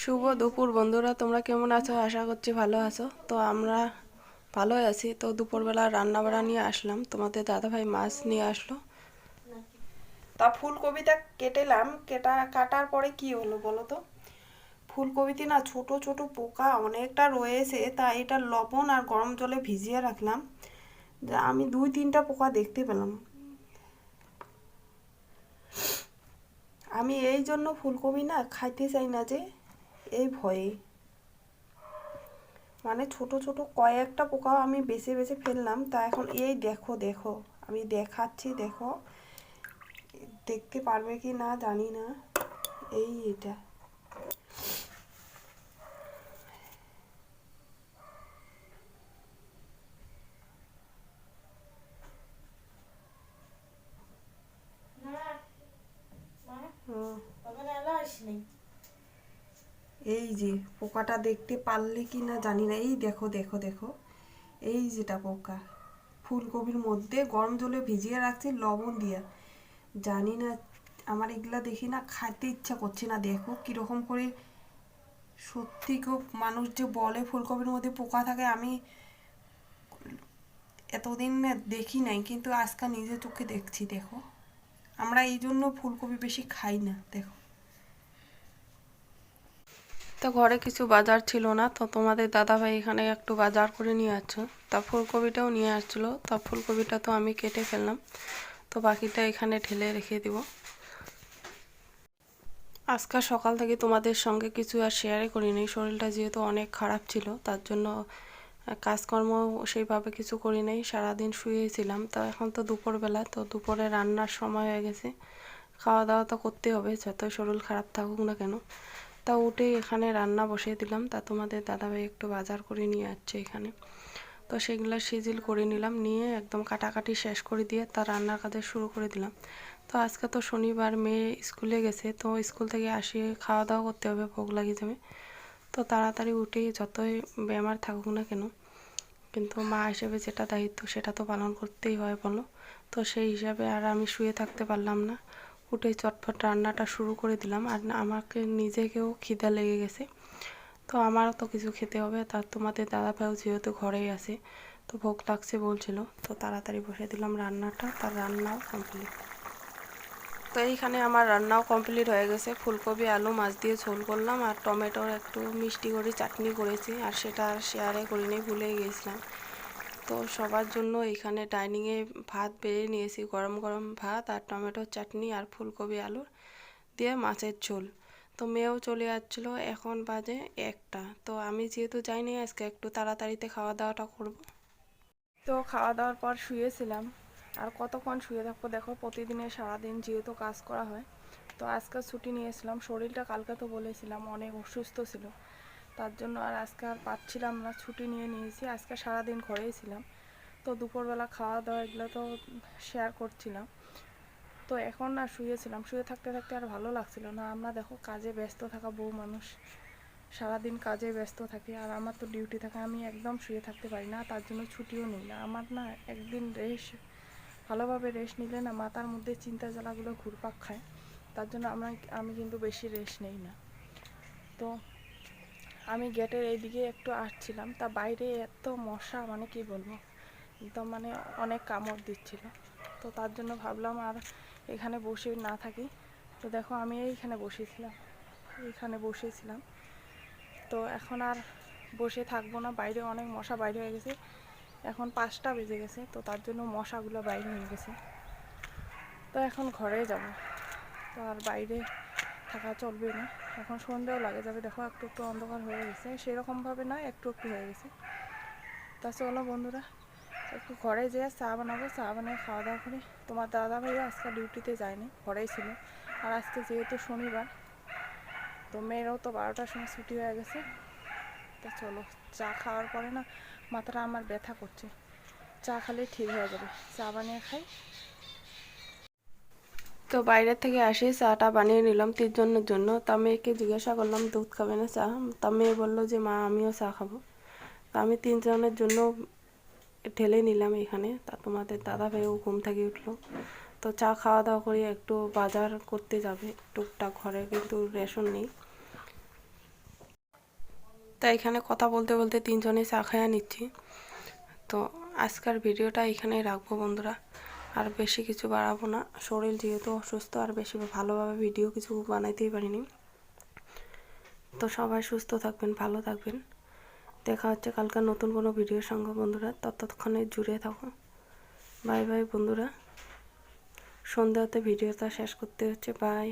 শুভ দুপুর বন্ধুরা, তোমরা কেমন আছো? আশা করছি ভালো আছো। তো আমরা ভালোই আছি। তো দুপুরবেলা রান্না বাড়া নিয়ে আসলাম, তোমাদের দাদাভাই মাছ নিয়ে আসলো। তা ফুলকপিটা কেটেলাম, কাটার পরে কি হলো বলো তো? ফুলকপিতে না ছোট ছোট পোকা অনেকটা রয়েছে, তা এটা লবণ আর গরম জলে ভিজিয়ে রাখলাম। যা আমি 2-3টা পোকা দেখতে পেলাম। আমি এই জন্য ফুলকপি না খাইতে চাই না, যে এই ভয়ে, মানে ছোট ছোট কয়েকটা পোকাও আমি বেছে বেছে ফেললাম। তা এখন এই দেখো দেখো, আমি দেখাচ্ছি, দেখো দেখতে পারবে কি না জানি না। এই এটা হুম, এই যে পোকাটা দেখতে পারলে কি না জানি না। এই দেখো দেখো দেখো, এই যেটা পোকা ফুলকপির মধ্যে গরম জলে ভিজিয়ে রাখছি লবণ দিয়ে। জানি না, আমার এগুলা দেখি না খাইতে ইচ্ছা করছে না। দেখো কিরকম করে, সত্যি খুব, মানুষ যে বলে ফুলকপির মধ্যে পোকা থাকে, আমি এতদিন দেখি নাই, কিন্তু আজকাল নিজে চোখে দেখছি। দেখো, আমরা এই জন্য ফুলকপি বেশি খাই না। দেখো, তো ঘরে কিছু বাজার ছিল না, তো তোমাদের দাদাভাই এখানে একটু বাজার করে নিয়ে আসছো। তা ফুলকপিটাও নিয়ে আসছিলো, তা ফুলকপিটা তো আমি কেটে ফেললাম, তো বাকিটা এখানে ঢেলে রেখে দিব। আজকে সকাল থেকে তোমাদের সঙ্গে কিছু আর শেয়ারই করিনি, শরীরটা যেহেতু অনেক খারাপ ছিল, তার জন্য কাজকর্ম সেইভাবে কিছু করি নাই, সারাদিন শুয়েছিলাম। তো এখন তো দুপুরবেলা, তো দুপুরে রান্নার সময় হয়ে গেছে, খাওয়া দাওয়া তো করতে হবে যতই শরীর খারাপ থাকুক না কেন। তা উঠেই এখানে রান্না বসিয়ে দিলাম। তা তোমাদের দাদাভাই একটু বাজার করে নিয়ে আসছে এখানে, তো সেগুলো সিজিল করে নিলাম, নিয়ে একদম কাটাকাটি শেষ করে দিয়ে তার রান্নার কাজে শুরু করে দিলাম। তো আজকে তো শনিবার, মেয়ে স্কুলে গেছে, তো স্কুল থেকে আসি খাওয়া দাওয়া করতে হবে, ভোগ লাগিয়ে যাবে। তো তাড়াতাড়ি উঠেই যতই বেমার থাকুক না কেন, কিন্তু মা হিসেবে যেটা দায়িত্ব সেটা তো পালন করতেই হয় বলো। তো সেই হিসাবে আর আমি শুয়ে থাকতে পারলাম না, উঠে চটপট রান্নাটা শুরু করে দিলাম। আর আমাকে নিজেকেও খিদা লেগে গেছে, তো আমারও তো কিছু খেতে হবে। তার তোমাদের দাদা ভাইও যেহেতু ঘরেই আছে, তো ভোগ লাগছে বলছিল, তো তাড়াতাড়ি বসে দিলাম রান্নাটা, তার রান্নাও কমপ্লিট। তো এইখানে আমার রান্নাও কমপ্লিট হয়ে গেছে, ফুলকপি আলু মাছ দিয়ে ঝোল করলাম, আর টমেটোর একটু মিষ্টি করে চাটনি করেছি, আর সেটা আর শেয়ারে করিনি, ভুলে গিয়েছিলাম। তো সবার জন্য এখানে ডাইনিংয়ে ভাত বেড়ে নিয়েছি, গরম গরম ভাত আর টমেটোর চাটনি আর ফুলকপি আলুর দিয়ে মাছের ঝোল। তো মেয়েও চলে যাচ্ছিলো, এখন বাজে 1টা। তো আমি যেহেতু যাইনি আজকে, একটু তাড়াতাড়িতে খাওয়া দাওয়াটা করব। তো খাওয়া দাওয়ার পর শুয়েছিলাম, আর কতক্ষণ শুয়ে থাকবো দেখো, প্রতিদিনের সারাদিন যেহেতু কাজ করা হয়। তো আজকে ছুটি নিয়েছিলাম, শরীরটা কালকে তো বলেছিলাম অনেক অসুস্থ ছিল, তার জন্য আর আজকে আর পাচ্ছিলাম না, ছুটি নিয়ে নিয়েছি। আজকে সারাদিন ঘরেই ছিলাম। তো দুপুরবেলা খাওয়া দাওয়া এগুলো তো শেয়ার করছিলাম। তো এখন না শুয়েছিলাম, শুয়ে থাকতে থাকতে আর ভালো লাগছিল না। আমরা দেখো কাজে ব্যস্ত থাকা বউ মানুষ, সারাদিন কাজে ব্যস্ত থাকি, আর আমার তো ডিউটি থাকে, আমি একদম শুয়ে থাকতে পারি না, তার জন্য ছুটিও নিই না। আমার না একদিন রেস্ট, ভালোভাবে রেস্ট নিলে না মাথার মধ্যে চিন্তা জ্বালাগুলো ঘুরপাক খায়, তার জন্য আমি কিন্তু বেশি রেস্ট নেই না। তো আমি গেটের এইদিকে একটু আসছিলাম, তা বাইরে এত মশা, মানে কি বলবো, একদম মানে অনেক কামড় দিচ্ছিল। তো তার জন্য ভাবলাম আর এখানে বসে না থাকি। তো দেখো আমি এইখানে বসেছিলাম। তো এখন আর বসে থাকবো না, বাইরে অনেক মশা বাইরে হয়ে গেছে, এখন 5টা বেজে গেছে, তো তার জন্য মশাগুলো বাইরে হয়ে গেছে। তো এখন ঘরে যাব, তো আর বাইরে থাকা চলবে না, এখন সন্ধ্যাও লাগে যাবে। দেখো একটু একটু অন্ধকার হয়ে গেছে, সেরকমভাবে না, একটু একটু হয়ে গেছে। তা চলো বন্ধুরা, একটু ঘরে যেয়ে চা বানাবো, চা বানিয়ে খাওয়া দাওয়া করি। তোমার দাদা ভাইও আজকে ডিউটিতে যায়নি, ঘরেই ছিল। আর আজকে যেহেতু শনিবার, তো মেয়েরাও তো 12টার সময় ছুটি হয়ে গেছে। তা চলো, চা খাওয়ার পরে না মাথাটা আমার ব্যথা করছে, চা খালে ঠিক হয়ে যাবে, চা বানিয়ে খাই। তো বাইরে থেকে আসি চাটা বানিয়ে নিলাম 3জনের জন্য। তা মেয়েকে জিজ্ঞাসা করলাম দুধ খাবে না চা, তা মেয়ে বললো যে মা আমিও চা খাবো। তা আমি 3জনের জন্য ঢেলে নিলাম এখানে। তা তোমাদের দাদা ভাইও ঘুম থেকে উঠলো, তো চা খাওয়া দাওয়া করে একটু বাজার করতে যাবে টুকটাক, ঘরে কিন্তু রেশন নেই। তাই এখানে কথা বলতে বলতে তিনজনে চা খাইয়া নিচ্ছি। তো আজকের ভিডিওটা এখানেই রাখবো বন্ধুরা, আর বেশি কিছু বাড়াবো না। শরীর যেহেতু অসুস্থ, আর বেশি ভালোভাবে ভিডিও কিছু বানাইতেই পারিনি। তো সবাই সুস্থ থাকবেন, ভালো থাকবেন। দেখা হচ্ছে কালকে নতুন কোনো ভিডিওর সঙ্গে বন্ধুরা, ততক্ষণে জুড়ে থাকো। বাই বাই বন্ধুরা। সন্ধ্যাতে ভিডিওটা শেষ করতে হচ্ছে। বাই।